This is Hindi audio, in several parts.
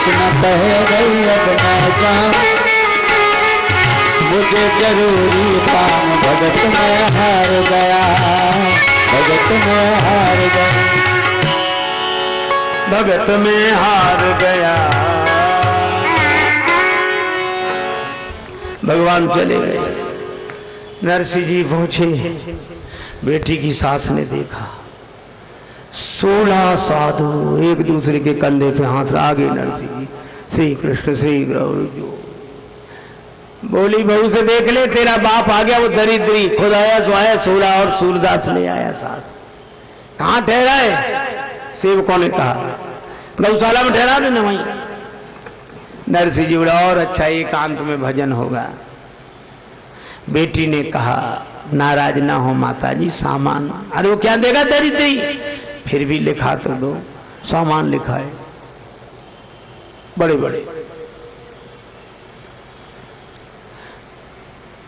न कह गई अब मैं जाऊं, मुझे जरूरी काम भगत में हार गया, भगत में हार गया, भगत में हार गया। भगवान चले गए। नरसिंह जी पहुंचे, बेटी की सास ने देखा 16 साधु एक दूसरे के कंधे पे हाथ आगे। नरसिंह जी श्री कृष्ण श्री गुरु बोली, बहू से देख ले तेरा बाप आ गया, वो दरिद्री खुद आया सो आया, 16 और सूरदास ले आया साथ। कहाँ ठहरा है? सेवकों ने कहा गौशाला में ठहरा देना वहीं। नरसिंह जी बोला और अच्छा एकांत में भजन होगा। बेटी ने कहा नाराज ना हो माता जी, सामान। अरे वो क्या देगा दरिद्री, फिर भी लिखा तो दो। सामान लिखा है बड़े बड़े,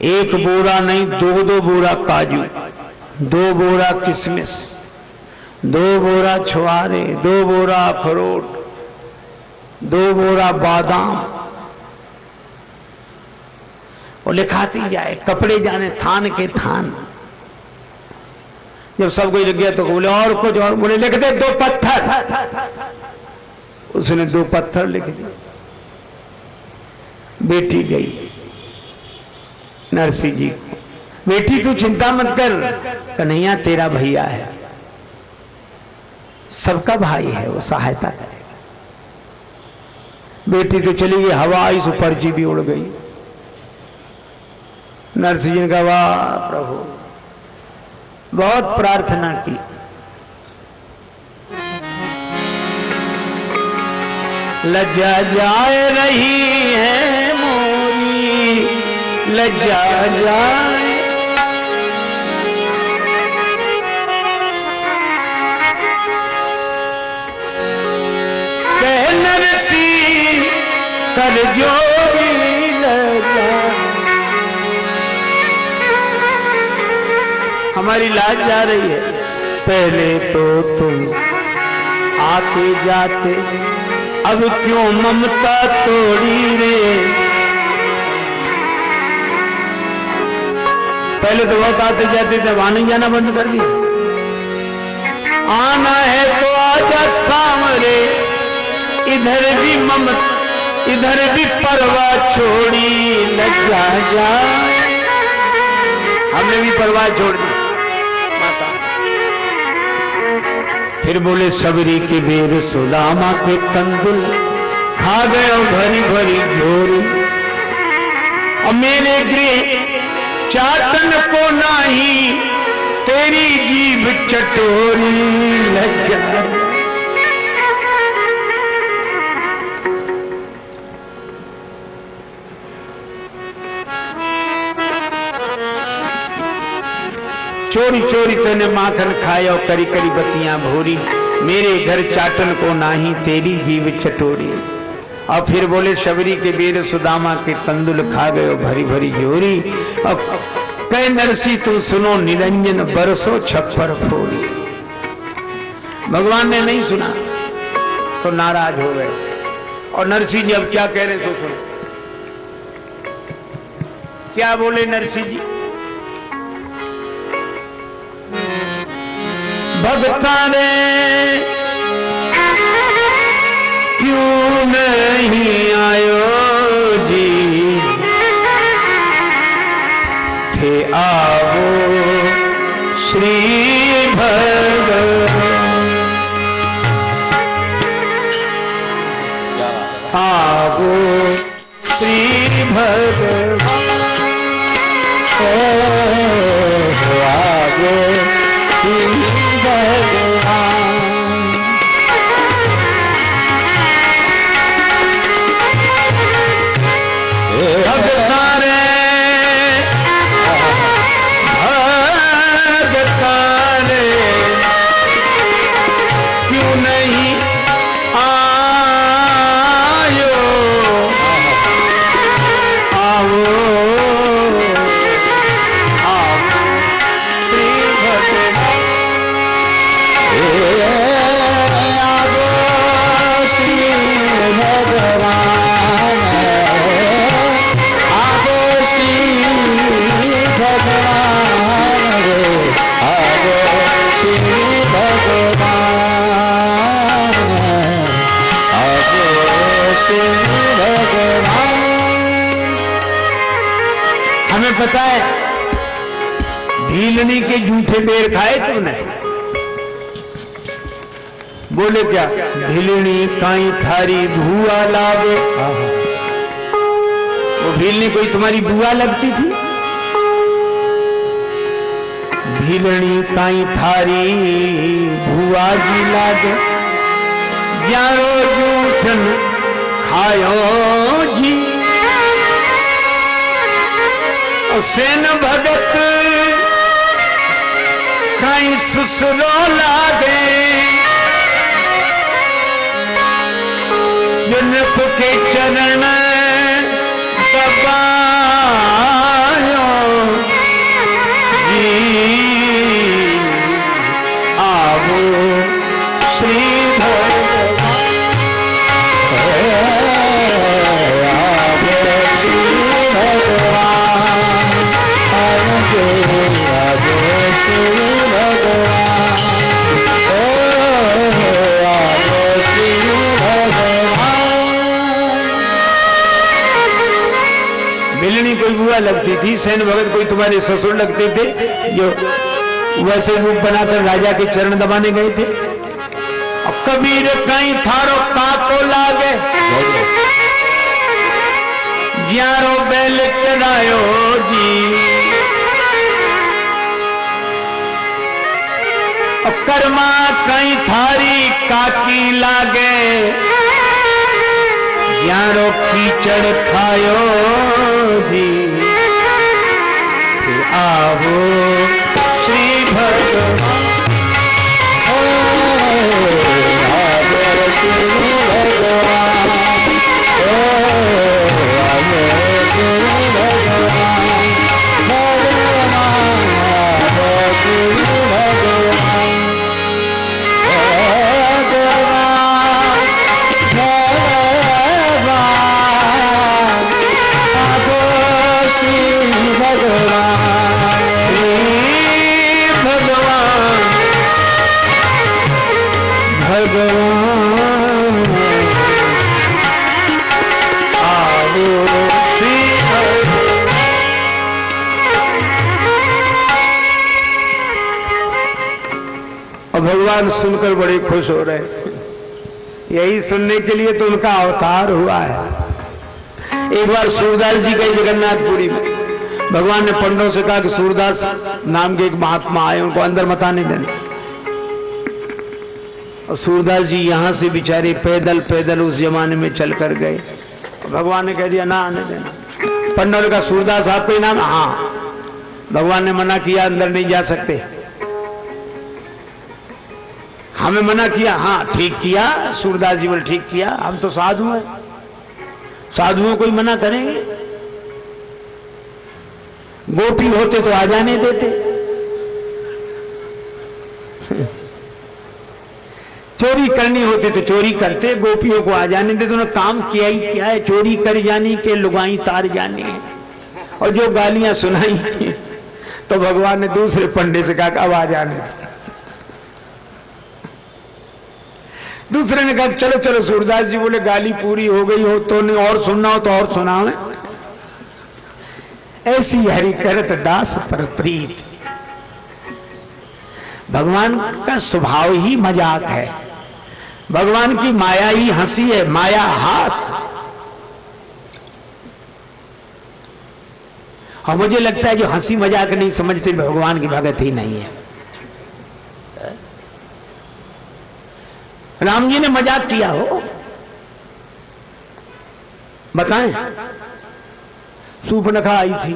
एक बोरा नहीं 2-2 बोरा काजू, 2 बोरा किशमिश, 2 बोरा छुआरे, 2 बोरा अखरोट, 2 बोरा बादाम। और लिखाती जाए, कपड़े जाने थान के थान। जब सब कोई लग गया तो बोले और कुछ, और बोले लिख दे 2 पत्थर। उसने 2 पत्थर लिख दिए। बेटी गई नरसिंह जी को, बेटी तू चिंता मत कर, कन्हैया तेरा भैया है, सबका भाई है, वो सहायता करेगा। बेटी तो चली गई, हवा आई सो पर्ची भी उड़ गई। नरसिंह जी ने कहा वाह प्रभु, बहुत प्रार्थना की। लज्जा जाए रही है मोरी, लज्जा जाए, कह नरसिंह कर जोरी लज्जा, हमारी लाज जा रही है। पहले तो तुम आते जाते, अब क्यों ममता तोड़ी रे। पहले तो बहुत आते जाते थे, वहां नहीं जाना बंद कर दिया। आना है तो आजा सामरे, इधर भी ममता इधर भी परवाह छोड़ी, लज्जा जाए। हमने भी परवाह छोड़ दी माता। फिर बोले सबरी के बेर सुदामा के कंदुल, खा गए भरी भरी झोरी। और मेरे गृह चाटन को नाही, तेरी जीभ चटोरी, लज्जा। चोरी चोरी तूने माखन खाया, करी करी बत्तियां भोरी। मेरे घर चाटन को नाही, तेरी जीव चटोरी। और फिर बोले शबरी के बेर सुदामा के कंदुल, खा गए भरी भरी जोरी। अब कह नरसी तू सुनो निरंजन, बरसो छप्पर फोड़ी। भगवान ने नहीं सुना तो नाराज हो गए। और नरसिंह जी अब क्या कह रहे सो सुनो। क्या बोले नरसिंह जी, भगता ने क्यों नहीं आयो जी, थे आवो श्री भगवान, आवो श्री भगवान, आवो श्री भगवान। भगता रे भगता पता है भीलनी के जूठे बेर खाए तुमने? बोले क्या? भीलनी काई थारी भुआ लागे। वो भीलनी कोई तुम्हारी बुआ लगती थी? भीलनी काई थारी भुआ जी लागे, ग्यारो जूठन खायो जी। और सेन भगत काई ससुरो लागे, जनक के चरण दबायो जी। आवो श्री कोई बुआ लगती थी, सेन भगत कोई तुम्हारे ससुर लगते थे जो वैसे रूप बनाकर राजा के चरण दबाने गए थे। और कबीर कहीं थारो काको लागे, ग्यारो बैल चढ़ायो जी। और कर्मा कहीं थारी काकी लागे, ग्यारो कीचड़ खायो जी। आवो श्री भगवान, आवो श्री भगवान, आवो श्री भगवान, आवो श्री भगवान। भगवान सुनकर बड़े खुश हो रहे, यही सुनने के लिए तो उनका अवतार हुआ है। एक बार सूरदास जी गए जगन्नाथपुरी में, भगवान ने पंडों से कहा कि सूरदास नाम के एक महात्मा आए, उनको अंदर मत आने देना। और सूरदास जी यहां से बेचारे पैदल पैदल उस जमाने में चल कर गए। भगवान ने कह दिया ना आने देना। पंडों ने कहा सूरदास आपका ही नाम? हाँ। भगवान ने मना किया, अंदर नहीं जा सकते। हमें मना किया? हाँ ठीक किया। सूरदास जी बोले ठीक किया, हम तो साधु हैं, साधुओं को ही मना करेंगे? गोपी होते तो आ जाने देते। चोरी करनी होती तो चोरी करते, गोपियों को आ जाने देते। उन्होंने काम किया ही क्या है, चोरी कर जानी के लुगाई तार जानी है। और जो गालियां सुनाई तो भगवान ने दूसरे पंडित से कहा अब आ जाने। दूसरे ने कहा चलो चलो। सूरदास जी बोले गाली पूरी हो गई हो तो नहीं, और सुनना हो तो और सुनाओ। ऐसी हरि करत दास पर प्रीत। भगवान का स्वभाव ही मजाक है, भगवान की माया ही हंसी है, माया हास। और मुझे लगता है जो हंसी मजाक नहीं समझते भगवान की भगत ही नहीं है। राम जी ने मजाक किया हो? बताएं। सूर्पनखा आई थी,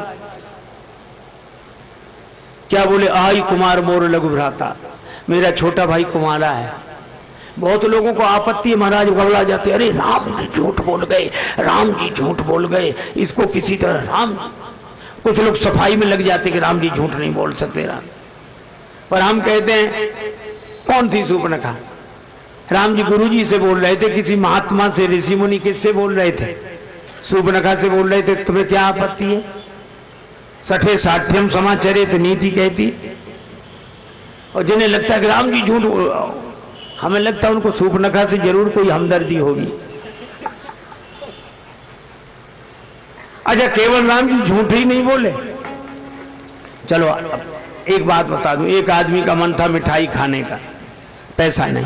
क्या बोले? आई कुमार मोर लघु भ्राता, मेरा छोटा भाई कुमारा है। बहुत लोगों को आपत्ति है, महाराज घबरा जाते, अरे राम जी झूठ बोल गए, राम जी झूठ बोल गए, इसको किसी तरह राम। कुछ लोग सफाई में लग जाते कि राम जी झूठ नहीं बोल सकते राम। पर हम कहते हैं कौन थी सूर्पनखा? राम जी गुरु जी से बोल रहे थे, किसी महात्मा से, ऋषि मुनि किससे बोल रहे थे? सूर्पनखा से बोल रहे थे। तुम्हें क्या आपत्ति है? सठे साठ्यम समाचरित नीति कहती। और जिन्हें लगता है कि राम जी झूठ, हमें लगता है उनको सूर्पनखा से जरूर कोई हमदर्दी होगी। अच्छा केवल राम जी झूठ ही नहीं बोले, चलो एक बात बता दूं, एक आदमी का मन था मिठाई खाने का, पैसा नहीं।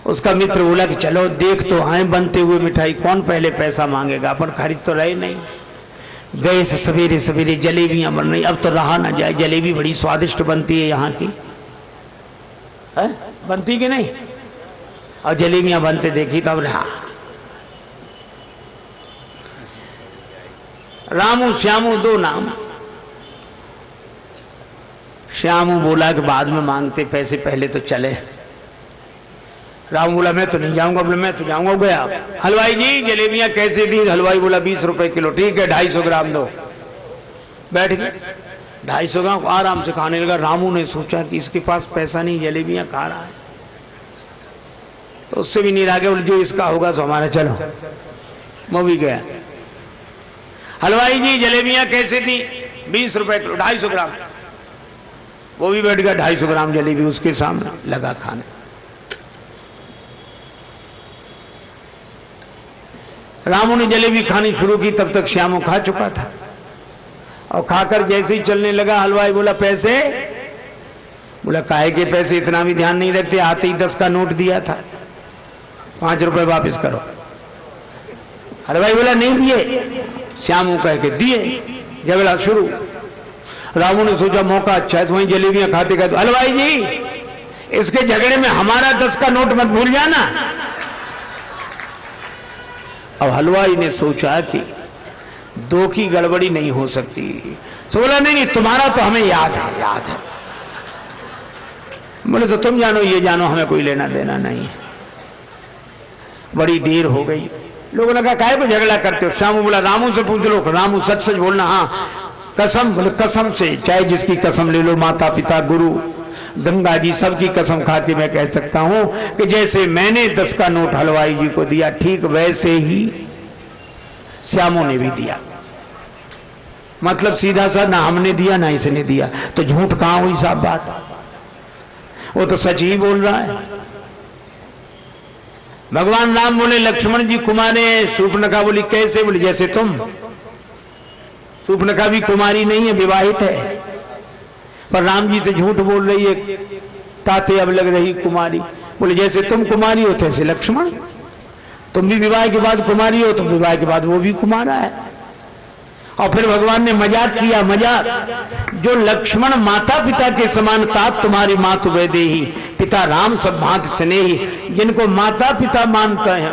उसका मित्र बोला कि चलो देख तो आए बनते हुए मिठाई, कौन पहले पैसा मांगेगा, अपन खरीद तो रहे नहीं। गए से सवेरे सवेरे जलेबियां बन रही, अब तो रहा ना जाए, जलेबी बड़ी स्वादिष्ट बनती है यहाँ की, है? बनती कि नहीं? और जलेबियां बनते देखी तब रहा। रामू श्यामू दो नाम। श्यामू बोला कि बाद में मांगते पैसे, पहले तो चले। रामू बोला मैं तो नहीं जाऊंगा। बोले मैं तो जाऊंगा। गया, हलवाई जी जलेबियां कैसे दी? हलवाई बोला 20 रुपए किलो। ठीक है 250 ग्राम दो। बैठ गए, 250 ग्राम आराम से खाने लगा। रामू ने सोचा कि इसके पास पैसा नहीं, जलेबियां खा रहा है, तो उससे भी नहीं गया। बोले जो इसका होगा तो हमारा, चलो। वो भी गया, हलवाई जी जलेबियां कैसे दी? 20 रुपए किलो, 250 ग्राम। वो भी बैठ गया, 250 ग्राम जलेबी उसके सामने लगा खाने। रामू ने जलेबी खानी शुरू की, तब तक श्यामू खा चुका था। और खाकर जैसे ही चलने लगा, हलवाई बोला पैसे? बोला काहे के पैसे, इतना भी ध्यान नहीं रखते, आते ही 10 का नोट दिया था, 5 रुपए वापस करो। हलवाई बोला नहीं दिए। श्यामू कह के दिए। झगड़ा शुरू। रामू ने सोचा मौका अच्छा है, तो वहीं जलेबियां खाते खाते, हलवाई जी इसके झगड़े में हमारा 10 का नोट मत भूल जाना। अब हलवाई ने सोचा कि 2 की गड़बड़ी नहीं हो सकती, तो बोला नहीं तुम्हारा तो हमें याद है, याद है। बोले तो तुम जानो, ये जानो, हमें कोई लेना देना नहीं है। बड़ी देर हो गई, लोगों ने कहा काहे को झगड़ा करते हो? श्यामू बोला रामू से पूछ लो। रामू सच सच बोलना। हाँ कसम। बोले कसम से, चाहे जिसकी कसम ले लो, माता पिता गुरु गंगा जी सबकी कसम खा के मैं कह सकता हूं कि जैसे मैंने 10 का नोट हलवाई जी को दिया, ठीक वैसे ही श्यामू ने भी दिया। मतलब सीधा सा, ना हमने दिया ना इसने दिया, तो झूठ कहां हुई साहब बात? वो तो सच ही बोल रहा है। भगवान राम बोले लक्ष्मण जी कुमारे। शूर्पणखा बोली कैसे? बोली जैसे तुम। शूर्पणखा भी कुमारी नहीं है, विवाहित है, पर राम जी से झूठ बोल रही है, ताते अब लग रही कुमारी। बोले जैसे तुम कुमारी हो तैसे लक्ष्मण, तुम भी विवाह के बाद कुमारी हो, तो विवाह के बाद वो भी कुमारा है। और फिर भगवान ने मजाक किया, मजाक, जो लक्ष्मण माता पिता के समान तात तुम्हारी मातु वैदेही, पिता राम सब भांति स्नेही। जिनको माता पिता मानते हैं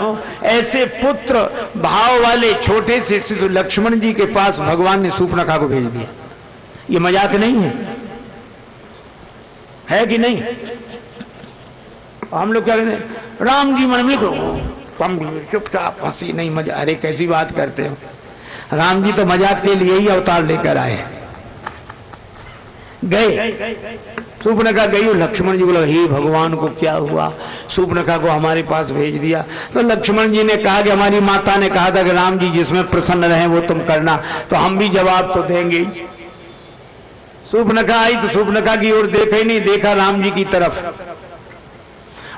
ऐसे पुत्र भाव वाले छोटे से शिशु लक्ष्मण जी के पास भगवान ने शूर्पणखा को भेज दिया। ये मजाक नहीं है कि नहीं? हम लोग क्या कहते हैं, राम जी मन में चुपचाप हंसी नहीं मजा। अरे कैसी बात करते हो? राम जी तो मजाक के लिए ही अवतार लेकर आए। गए, शूर्पणखा गई, लक्ष्मण जी बोला हे भगवान को क्या हुआ, शूर्पणखा को हमारे पास भेज दिया। तो लक्ष्मण जी ने कहा कि हमारी माता ने कहा था कि राम जी जिसमें प्रसन्न रहे वो तुम करना, तो हम भी जवाब तो देंगे। शूर्पणखा आई तो शूर्पणखा की ओर देखा ही नहीं, देखा राम जी की तरफ।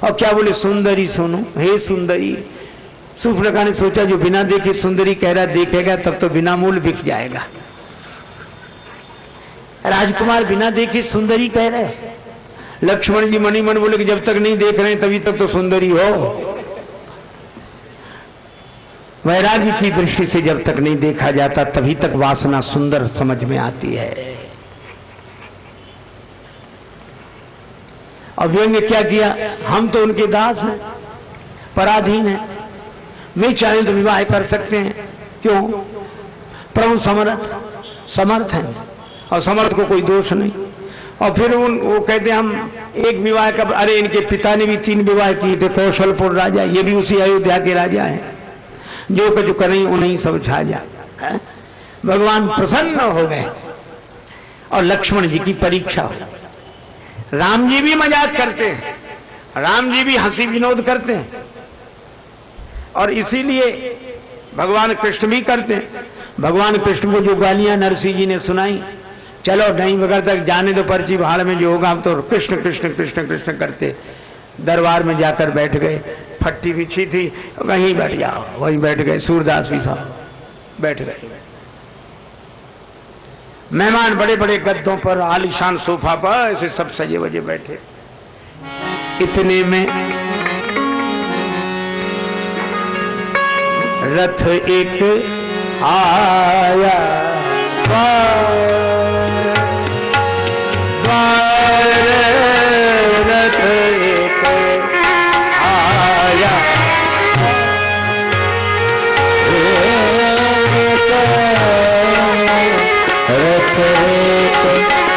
और क्या बोले, सुंदरी सुनो, हे सुंदरी। शूर्पणखा ने सोचा जो बिना देखे सुंदरी कह रहा, देखेगा तब तो बिना मूल बिक जाएगा। राजकुमार बिना देखे सुंदरी कह रहे। लक्ष्मण जी मनी मन बोले कि जब तक नहीं देख रहे तभी तक तो सुंदरी हो। वैराग्य की दृष्टि से जब तक नहीं देखा जाता तभी तक वासना सुंदर समझ में आती है। अब व्यंग्य क्या किया, हम तो उनके दास हैं, पराधीन हैं, वे चाहें तो विवाह कर सकते हैं। क्यों? प्रभु समर्थ हैं और समर्थ को कोई दोष नहीं। और फिर वो कहते हम एक विवाह का, अरे इनके पिता ने भी 3 विवाह किए थे, कौशलपुर राजा, ये भी उसी अयोध्या के राजा हैं। जो कुछ करें उन्हीं सब छा जा। भगवान प्रसन्न हो गए और लक्ष्मण जी की परीक्षा हो। राम जी भी मजाक करते हैं, राम जी भी हंसी विनोद करते हैं, और इसीलिए भगवान कृष्ण भी करते हैं। भगवान कृष्ण को जो गालियां नरसिंह जी ने सुनाई, चलो नहीं बगैर तक जाने दो, पर्ची भाड़ में जो होगा, हम तो कृष्ण कृष्ण कृष्ण कृष्ण करते दरबार में जाकर बैठ गए। फट्टी बिछी थी, वहीं बैठ जाओ, वहीं बैठ गए। सूरदास भी साहब बैठ गए। मेहमान बड़े बड़े गद्दों पर, आलीशान सोफा पर ऐसे सब सजे वजे बैठे। इतने में रथ एक आया, रथ एक आया, रथ एक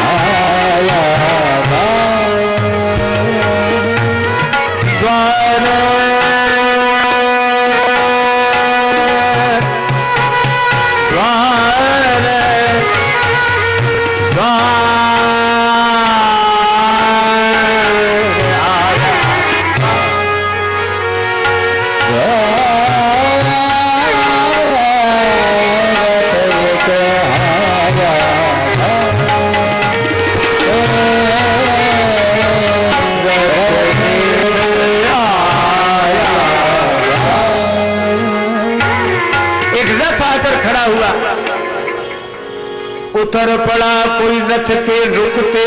आया, उतर पड़ा कोई रथ के रुकते,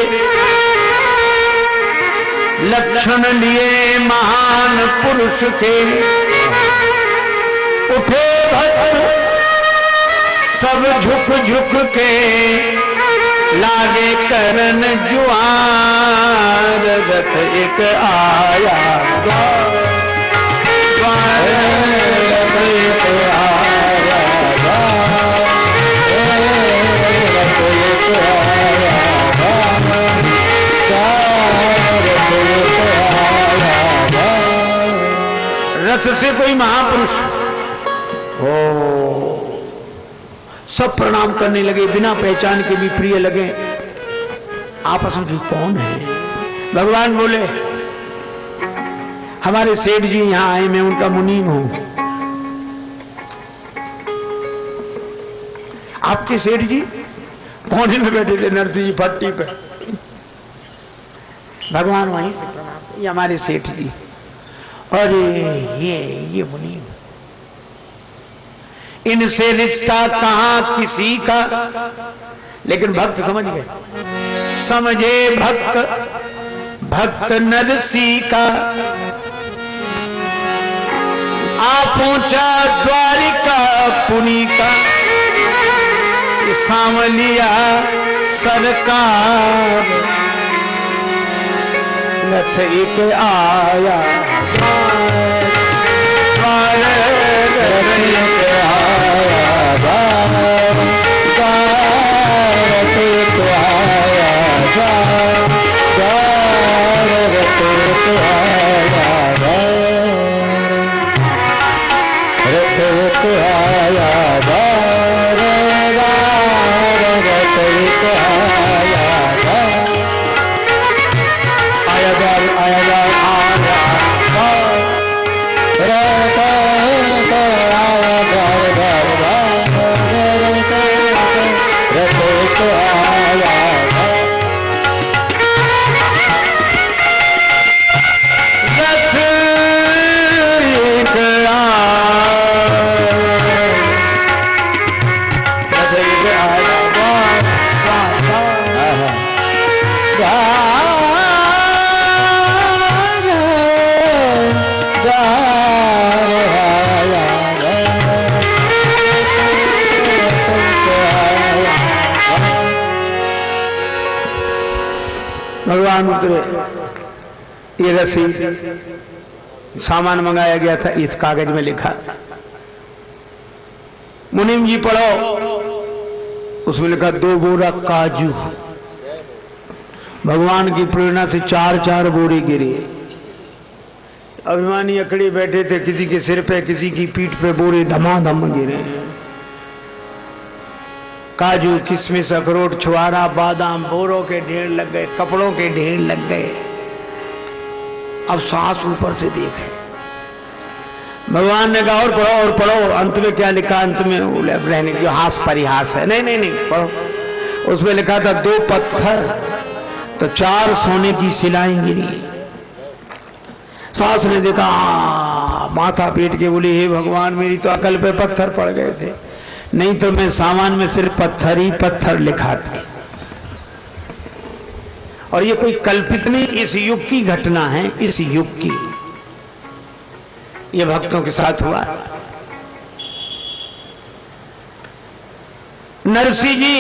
लक्षण लिए महान पुरुष के। उठे भक्त सब झुक झुक के, लागे करन जुआर, रथ एक आया, रथ एक आया, रथ से कोई महापुरुष हो। सब प्रणाम करने लगे, बिना पहचान के भी प्रिय लगे। आपस में कौन है? भगवान बोले हमारे सेठ जी यहाँ आए, मैं उनका मुनीम हूं। आपके सेठ जी कोने में बैठे थे नरसिंह जी फट्टी पे। भगवान वहीं से प्रणाम, ये हमारे सेठ जी, और ये मुनीम। इनसे रिश्ता कहां किसी का, लेकिन भक्त समझ गए। समझे भक्त भक्त नरसी का, आ पहुंचा द्वारिका पुनी का। सांवलिया सरकार, रथ एक आया, भगवान उतरे। ये रसीद सामान मंगाया गया था, इस कागज में लिखा। मुनीम जी पढ़ो, उसमें लिखा 2 बोरा काजू। भगवान की प्रेरणा से 4-4 बोरे गिरे। अभिमानी अकड़े बैठे थे, किसी के सिर पे किसी की पीठ पे बोरे धमाधम गिरे। काजू, किशमिश, अखरोट, छुआरा, बादाम, बोरों के ढेर लग गए, कपड़ों के ढेर लग गए। अब सांस ऊपर से देखे। भगवान ने कहा और पढ़ो और पढ़ो। अंत में क्या लिखा? अंत में रहने जो हास परिहास है, नहीं नहीं नहीं पढ़ो। उसमें लिखा था 2 पत्थर तो 4 सोने की सिलाएं गिरी। सास ने देखा, माथा पीट के बोली, हे भगवान, मेरी तो अकल पे पत्थर पड़ गए थे। नहीं तो मैं सामान में सिर्फ पत्थर ही पत्थर लिखाती। और ये कोई कल्पित नहीं, इस युग की घटना है, इस युग की। ये भक्तों के साथ हुआ। नरसिंह जी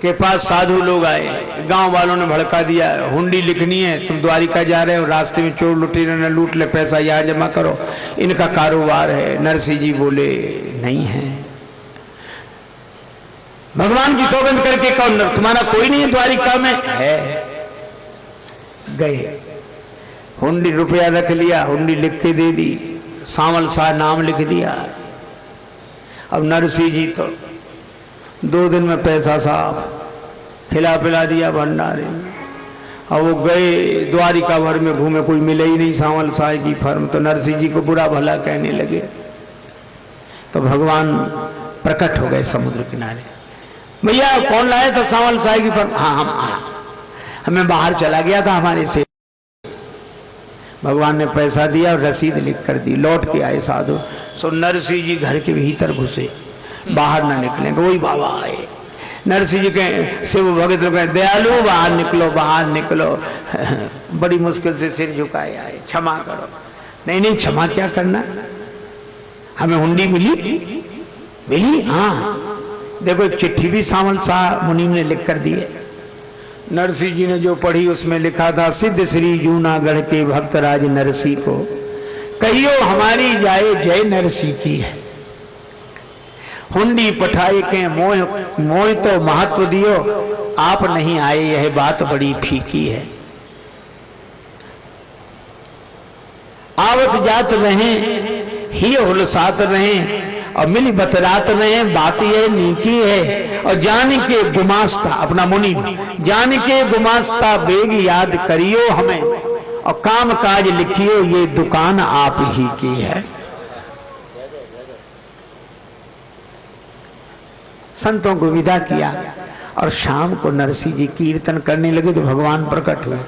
के पास साधु लोग आए, गांव वालों ने भड़का दिया, हुंडी लिखनी है, तुम द्वारिका जा रहे हो, रास्ते में चोर लुटेरे न लूट ले, पैसा यहां जमा करो, इनका कारोबार है। नरसिंह जी बोले नहीं है। भगवान की सौगंध करके कहो तुम्हारा कोई नहीं है द्वारिका में? है। गए, हुंडी रुपया रख लिया, हुंडी लिख के दे दी, सांवल शाह नाम लिख दिया। अब नरसिंह जी तो 2 दिन में पैसा साहब खिला पिला दिया भंडारे में। और वो गए द्वारिका भर में घूमे, कोई मिले ही नहीं सांवल शाह की फर्म। तो नरसिंह जी को बुरा भला कहने लगे। तो भगवान प्रकट हो गए समुद्र किनारे। भैया कौन लाया था सांवल शाह की फर्म? हाँ, हमें बाहर चला गया था हमारे से। भगवान ने पैसा दिया और रसीद लिख कर दी। लौट के आए साधु। सो नरसिंह जी घर के भीतर घुसे, बाहर ना निकलेंगे। वही बाबा आए। नरसिंह जी के से वो भगत लोग दयालु बाहर निकलो, बाहर निकलो। बड़ी मुश्किल से सिर झुकाए आए, क्षमा करो। नहीं, क्षमा क्या करना, हमें हुंडी मिली। हाँ देखो, एक चिट्ठी भी सांवल शाह मुनीम ने लिख कर दी है। नरसिंह जी ने जो पढ़ी उसमें लिखा था, सिद्ध श्री जूनागढ़ के भक्तराज नरसिंह को कहियो हमारी जाए जय नरसिंह की है। हुंडी पठाए के मोह तो महत्व दियो, आप नहीं आए यह बात बड़ी फीकी है। आवत जात रहे ही हुलसात रहे और मिली बतरात रहे, बात ये नीकी है। और जान के गुमास्ता, अपना मुनि जान के गुमास्ता बेग याद करियो हमें, और काम काज लिखियो ये दुकान आप ही की है। संतों को विदा किया और शाम को नरसिंह जी कीर्तन करने लगे तो भगवान प्रकट हुए।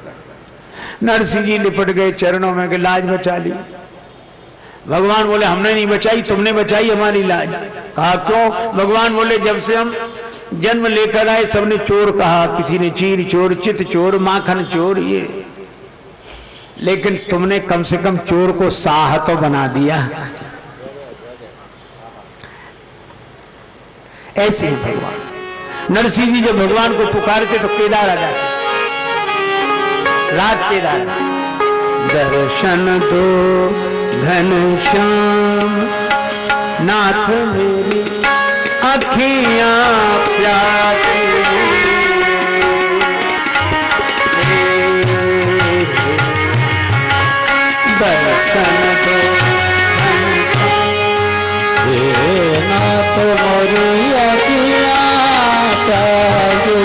नरसिंह जी लिपट गए चरणों में कि लाज बचा ली। भगवान बोले हमने नहीं बचाई, तुमने बचाई हमारी लाज। कहा क्यों? भगवान बोले जब से हम जन्म लेकर आए सबने चोर कहा, किसी ने चीर चोर, चित चोर, माखन चोर, ये, लेकिन तुमने कम से कम चोर को साह तो बना दिया। ऐसे ही भगवान नरसिंह जी जब भगवान को पुकारते तो केदार आ जाते, रात केदार। दर्शन दो घनश्याम नाथ मेरी अखियां प्यासी, दर्शन दो नाथ मोरी अखियां प्यासी,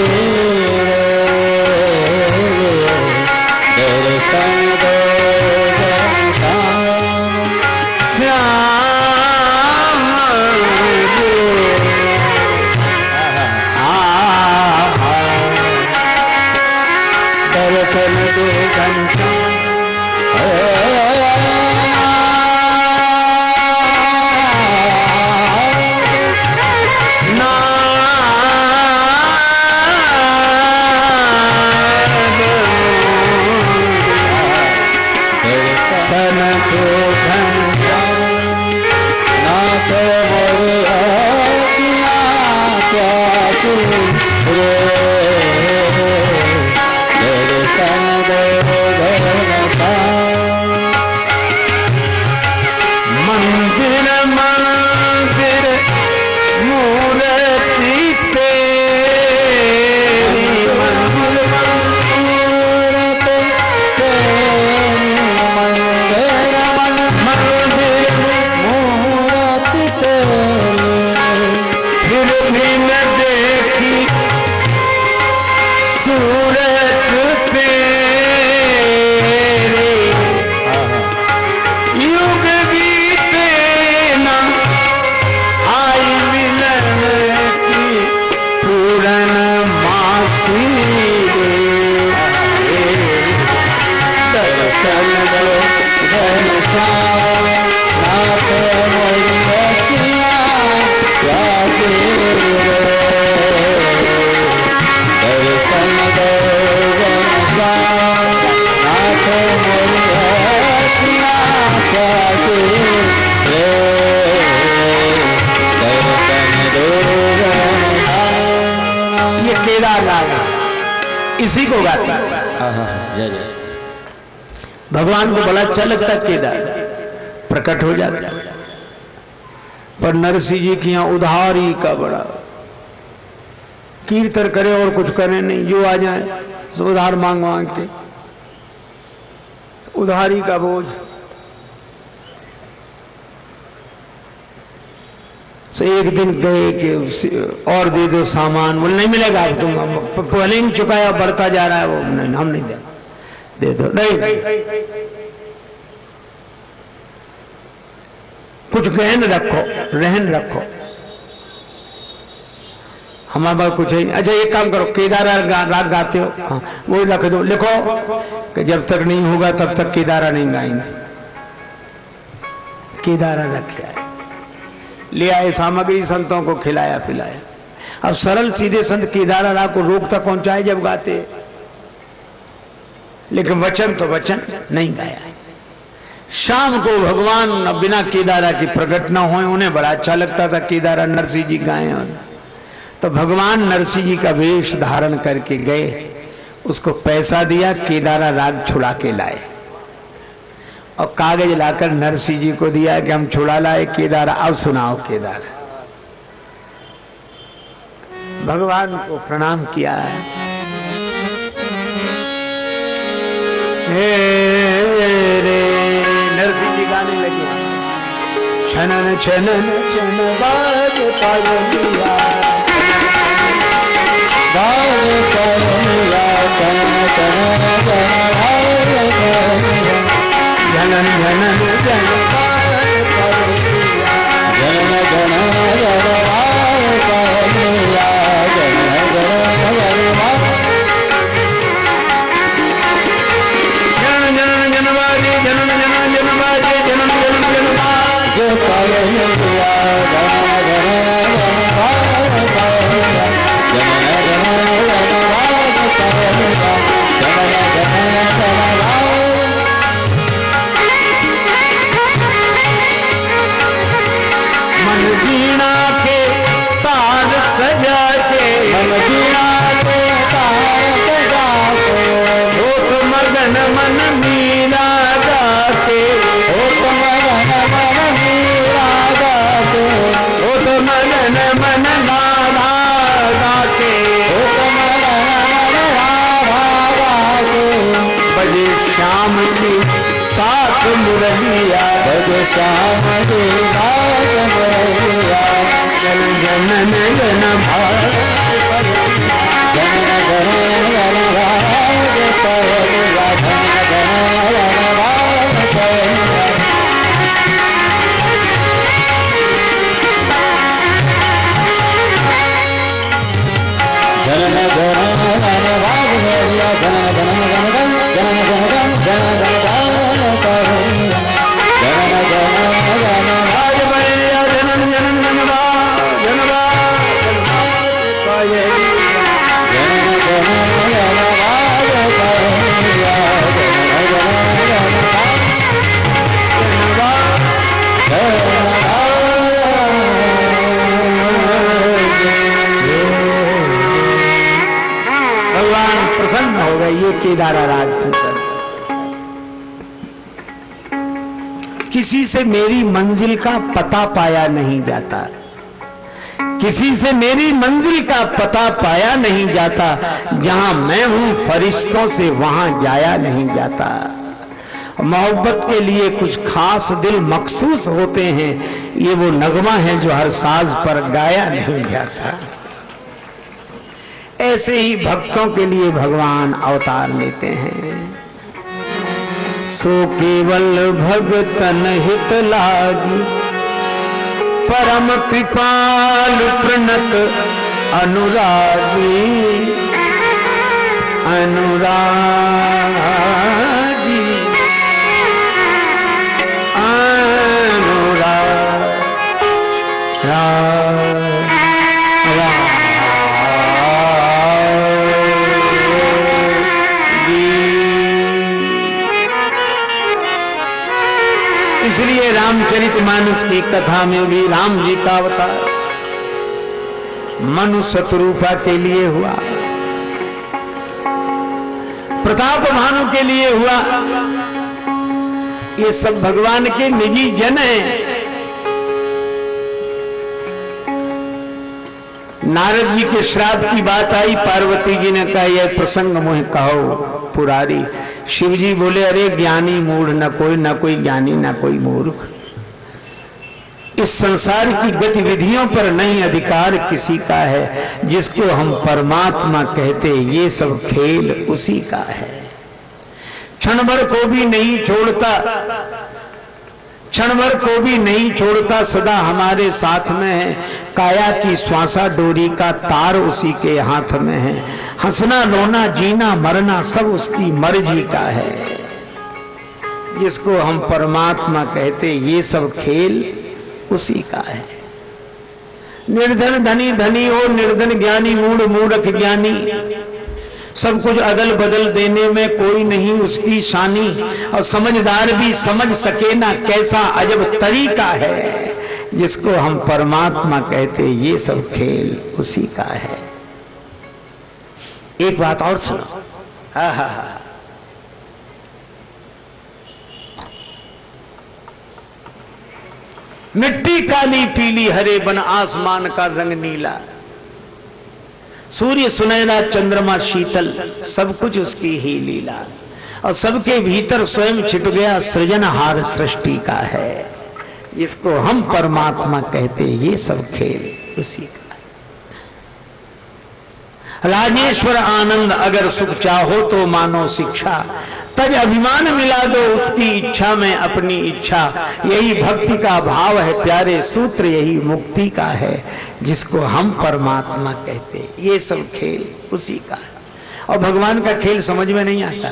दर्शन दो रे किसी को गाता है। जय जय। भगवान को बड़ा अच्छा लगता केदार, प्रकट हो जाता है। पर नरसिंह जी की यहाँ उधारी का बड़ा, कीर्तन करे और कुछ करे नहीं, जो आ जाए तो उधार मांग मांग के, उधारी का बोझ। तो एक दिन गए कि और दे दो सामान, बोले नहीं मिलेगा, तुम पहले ही चुकाया, बढ़ता जा रहा है वो, नहीं हम नहीं दे दो, नहीं कुछ गहन रखो, रहन रखो, हमारे पास कुछ है। अच्छा एक काम करो, केदारा राग गाते हो, हाँ वो रख दो, लिखो कि जब तक नहीं होगा तब तक केदारा नहीं गाएंगे। केदारा रख आए, ले आए सामग्री, संतों को खिलाया पिलाया। अब सरल सीधे संत केदारा राग को रोक तक पहुंचाए जब गाते, लेकिन वचन तो वचन नहीं गाया। शाम को भगवान बिना केदारा की प्रकट न होए, उन्हें बड़ा अच्छा लगता था केदारा नरसिंह जी गाएं, और तो भगवान नरसिंह जी का वेश धारण करके गए, उसको पैसा दिया, केदारा राग छुड़ा के लाए और कागज लाकर नरसिंह जी को दिया कि हम छुड़ा लाए केदारा, अब सुनाओ केदारा। भगवान को प्रणाम किया। नरसिंह जी गाने लगे, छनन छनन छन बाज पायलिया, बाज पायलिया, छनन छनन जनन जनन जन बाज पायलिया, जनन जनन जन बाज पायलिया, जनन जनन जन बाजे, जनन जनन जन बाजे, जनन जनन जन बाजे पायलिया, जनन जनन जन बाज पायलिया, जनन जनन जन बाज पायलिया, जनन जनन जन बाज। मन वीणा के तार सजा के, मन वीणा के तार सजा के, लोक मगन मन मीरा गाते, लोक मगन मन मीरा गाते, लोक मगन मन राधा गाते, लोक मगन मन राधा गाते, बजे श्याम की साथ मुरलिया, बजे श्याम की साथ मुरलिया, जन जनन जन भाग, जन जनन जन भाग पायलिया, जन जनन जन भाग पायलिया। जनन जनन जन भाग पायलिया, जनन जनन जन गण, जनन जनन जन गण पायलिया, जनन जनन जन भाग पायलिया, जनन जनन जन भाग, जन भाग पायलिया, जनन जनन जन भाग पायलिया, जनन जनन जन भाग, जन भाग, जन भगवान प्रसन्न हो गए। ये केदारा राग सुनकर किसी से मेरी मंजिल का पता पाया नहीं जाता, किसी से मेरी मंजिल का पता पाया नहीं जाता, जहां मैं हूं फरिश्तों से वहां जाया नहीं जाता। मोहब्बत के लिए कुछ खास दिल मखसूस होते हैं, ये वो नगमा है जो हर साज पर गाया नहीं जाता। ऐसे ही भक्तों के लिए भगवान अवतार लेते हैं। सो केवल भगतन हित लागी, परम कृपाल प्रणत अनुरागी, अनुरागी, इसलिए रामचरितमानस की कथा में भी राम जी का अवतार मनुष्य स्वरूपा के लिए हुआ। प्रताप भानु के लिए हुआ, ये सब भगवान के निजी जन हैं। नारद जी के श्राप की बात आई, पार्वती जी ने कहा यह प्रसंग मुझे कहो पुरारी। शिव जी बोले अरे ज्ञानी मूढ़ न कोई ज्ञानी न कोई मूर्ख। इस संसार की गतिविधियों पर नहीं अधिकार किसी का है, जिसको हम परमात्मा कहते ये सब खेल उसी का है। क्षण भर को भी नहीं छोड़ता, क्षण भर को भी नहीं छोड़ता, सदा हमारे साथ में है। काया की श्वासा डोरी का तार उसी के हाथ में है। हंसना रोना जीना मरना सब उसकी मर्जी का है। जिसको हम परमात्मा कहते ये सब खेल उसी का है। निर्धन धनी धनी हो, निर्धन ज्ञानी मूढ़ मूढ़ ज्ञानी, सब कुछ अदल बदल देने में कोई नहीं उसकी शानी। और समझदार भी समझ सके ना कैसा अजब तरीका है। जिसको हम परमात्मा कहते ये सब खेल उसी का है। एक बात और सुनो, हा। मिट्टी काली पीली हरे बन आसमान का रंग नीला, सूर्य सुनहरा चंद्रमा शीतल, सब कुछ उसकी ही लीला। और सबके भीतर स्वयं छिप गया सृजनहार सृष्टि का है। जिसको हम परमात्मा कहते ये सब खेल उसी का है। राजेश्वर आनंद अगर सुख चाहो तो मानो शिक्षा, तज अभिमान मिला दो उसकी इच्छा में अपनी इच्छा। यही भक्ति का भाव है प्यारे, सूत्र यही मुक्ति का है। जिसको हम परमात्मा कहते ये सब खेल उसी का है। और भगवान का खेल समझ में नहीं आता।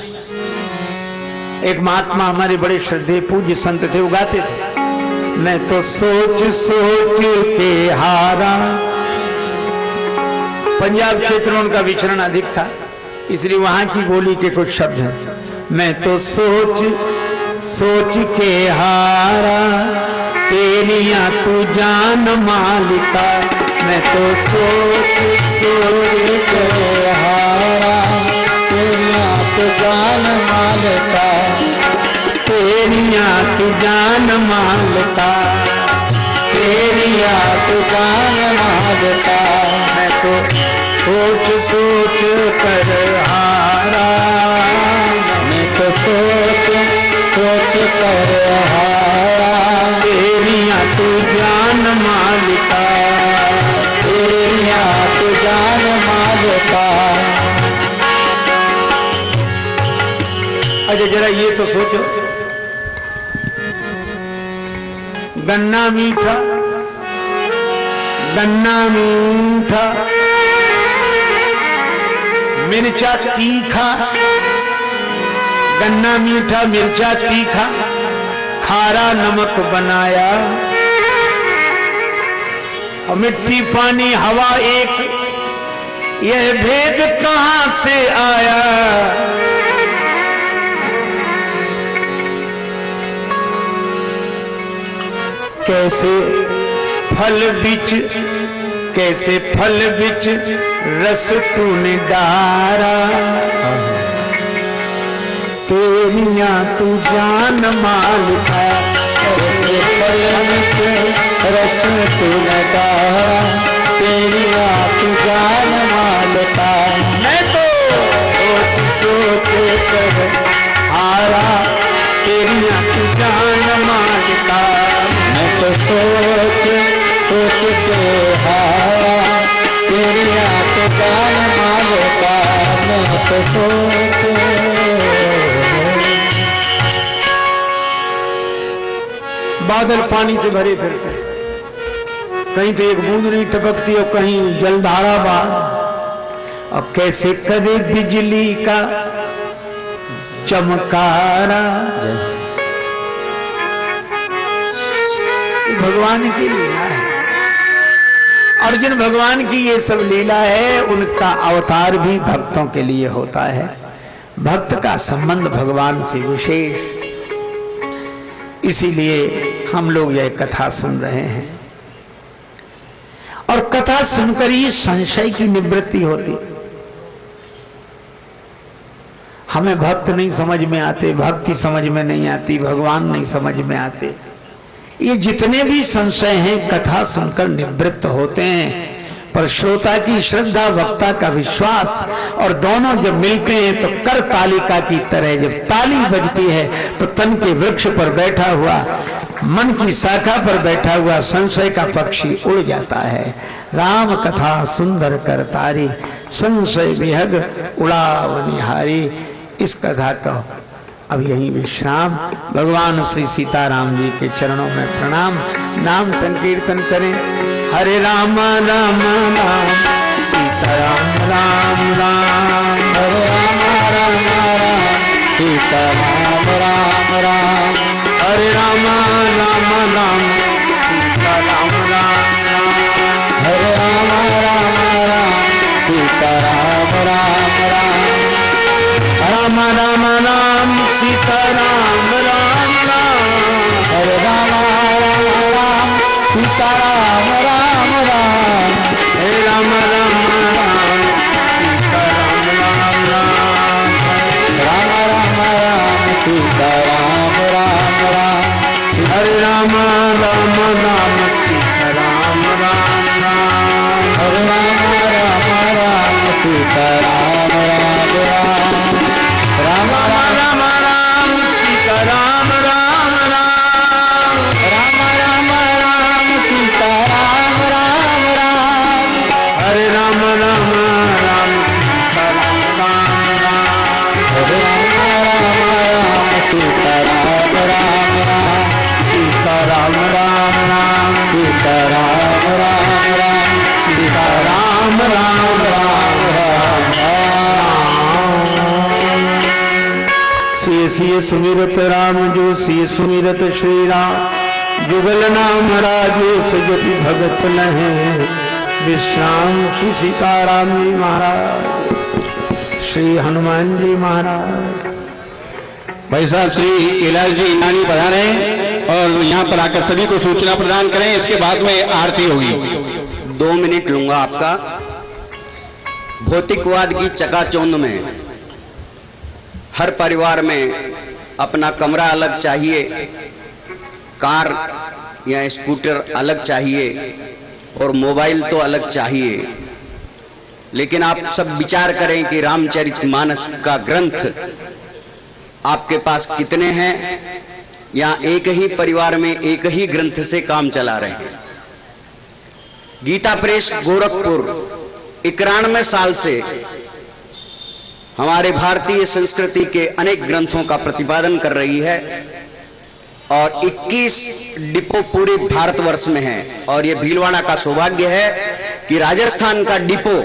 एक महात्मा हमारे बड़े श्रद्धेय पूज्य संत थे, उगाते थे, मैं तो सोच सोच के हारा। पंजाब क्षेत्र में उनका विचरण अधिक था, इसलिए वहां की बोली के कुछ शब्द हैं। मैं तो सोच सोच के हारा, तेरिया तू जान मालिका। मैं तो सोच सोच के हारा, तेरिया तू जान मालिका। तेरिया तू जान मालिका, तेरिया तू जान मालिका। मैं तो सोच सोच कर हारा, सोच सोच कर हारा। तेरिया तू जान मालिका, तेरिया तू जान मालिका। अच्छा जरा ये तो सोचो, गन्ना मीठा, गन्ना मीठा, मिर्चा तीखा, गन्ना मीठा मिर्चा तीखा, खारा नमक बनाया। और मिट्टी पानी हवा एक, यह भेद कहां से आया। कैसे फल बिच, कैसे फल बिच रस तूने डारा। तेरिया तू जान मालिका, फल बिच रस तूने डारा। तेरिया तू जान मालिका। मैं तो सोच सोच कर हारा, तेरिया तू जान मालिका। मैं तो सोच सोच के हारा, तेरिया तू जान मालिका। मैं तो सोच। बादल पानी से भरे फिरते, कहीं तो एक बूंद नहीं टपकती और कहीं जलधारा बाहर। और कैसे करे बिजली का चमकारा। भगवान की लीला है, और जिन भगवान की ये सब लीला है उनका अवतार भी भक्तों के लिए होता है। भक्त का संबंध भगवान से विशेष, इसीलिए हम लोग यह कथा सुन रहे हैं। और कथा सुनकर ही संशय की निवृत्ति होती। हमें भक्त नहीं समझ में आते, भक्ति समझ में नहीं आती, भगवान नहीं समझ में आते। ये जितने भी संशय हैं कथा सुनकर निवृत्त होते हैं, पर श्रोता की श्रद्धा, वक्ता का विश्वास और दोनों जब मिलते हैं तो कर तालिका की तरह जब ताली बजती है तो तन के वृक्ष पर बैठा हुआ, मन की शाखा पर बैठा हुआ संशय का पक्षी उड़ जाता है। राम कथा सुंदर कर तारी, संशय विहग उड़ावनिहारी। इस कथा का अब यही विश्राम। भगवान श्री सीताराम जी के चरणों में प्रणाम। नाम संकीर्तन करें। हरे राम राम राम सीताराम राम राम, हरे राम राम राम सीताराम राम राम, हरे राम राम राम सीताराम राम राम, हरे राम राम राम सीताराम राम राम, राम राम राम सीताराम राम राम, हरे राम राम राम सीताराम राम राम, हरे राम राम राम सीताराम राम राम, राम राम राम सीताराम राम राम, हरे राम राम राम सीताराम राम राम, हरे राम राम राम सीताराम राम राम, राम राम राम सीताराम राम राम, राम राम राम सीताराम राम राम, हरे राम राम राम सीताराम राम राम, हरे राम राम सीताराम राम राम, सीताराम राम राम सीताराम राम राम, सीताराम राम राम राम राम। सिय सुमिरत राम जो सिय सुमिरत श्री राम, जुगल नाम राजेश जति भगत लहे, विश्राम श्री सीताराम जी महाराज, श्री हनुमान जी महाराज। भाई साहब श्री कैलाश जी नानी पधारे और यहाँ पर आकर सभी को सूचना प्रदान करें। इसके बाद में आरती होगी। 2 मिनट लूंगा आपका। भौतिकवाद की चकाचौंध में हर परिवार में अपना कमरा अलग चाहिए, कार या स्कूटर अलग चाहिए और मोबाइल तो अलग चाहिए। लेकिन आप सब विचार करें कि रामचरितमानस का ग्रंथ आपके पास कितने हैं, या एक ही परिवार में एक ही ग्रंथ से काम चला रहे हैं। गीता प्रेस गोरखपुर 91 साल से हमारे भारतीय संस्कृति के अनेक ग्रंथों का प्रतिपादन कर रही है और 21 डिपो पूरे भारतवर्ष में है। और ये भीलवाड़ा का सौभाग्य है कि राजस्थान का डिपो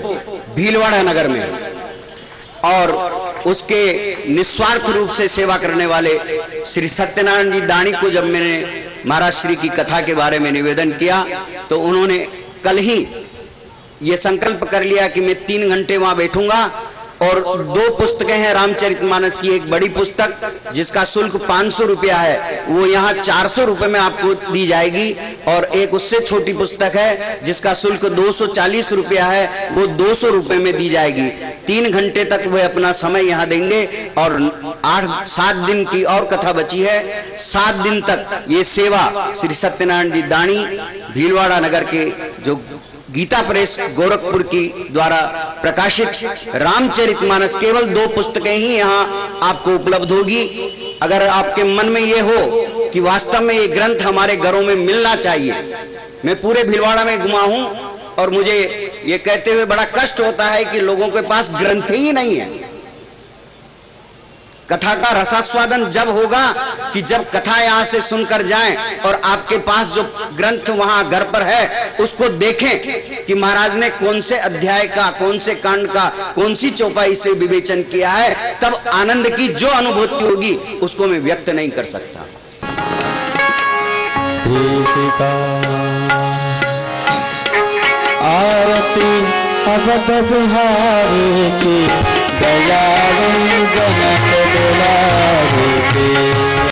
भीलवाड़ा नगर में है। और उसके निस्वार्थ रूप से सेवा करने वाले श्री सत्यनारायण जी दानी को जब मैंने महाराज श्री की कथा के बारे में निवेदन किया तो उन्होंने कल ही ये संकल्प कर लिया कि मैं 3 घंटे वहां बैठूंगा। और 2 पुस्तकें हैं रामचरितमानस की। एक बड़ी पुस्तक जिसका शुल्क 500 रुपया है, वो यहाँ 400 रुपए में आपको दी जाएगी। और एक उससे छोटी पुस्तक है जिसका शुल्क 240 रुपया है, वो 200 रुपए में दी जाएगी। 3 घंटे तक वह अपना समय यहाँ देंगे और 8-7 दिन की और कथा बची है। 7 दिन तक ये सेवा श्री सत्यनारायण जी दानी भीलवाड़ा नगर के जो गीता प्रेस गोरखपुर की द्वारा प्रकाशित रामचरितमानस, केवल 2 पुस्तकें ही यहाँ आपको उपलब्ध होगी। अगर आपके मन में ये हो कि वास्तव में ये ग्रंथ हमारे घरों में मिलना चाहिए। मैं पूरे भीलवाड़ा में घुमा हूं और मुझे ये कहते हुए बड़ा कष्ट होता है कि लोगों के पास ग्रंथ ही नहीं है। कथा का रसास्वादन जब होगा कि जब कथा यहाँ से सुनकर जाएं और आपके पास जो ग्रंथ वहां घर पर है उसको देखें कि महाराज ने कौन से अध्याय का, कौन से कांड का, कौन सी चौपाई से विवेचन किया है, तब आनंद की जो अनुभूति होगी उसको मैं व्यक्त नहीं कर सकता। आरती अवध बिहारी की दयालु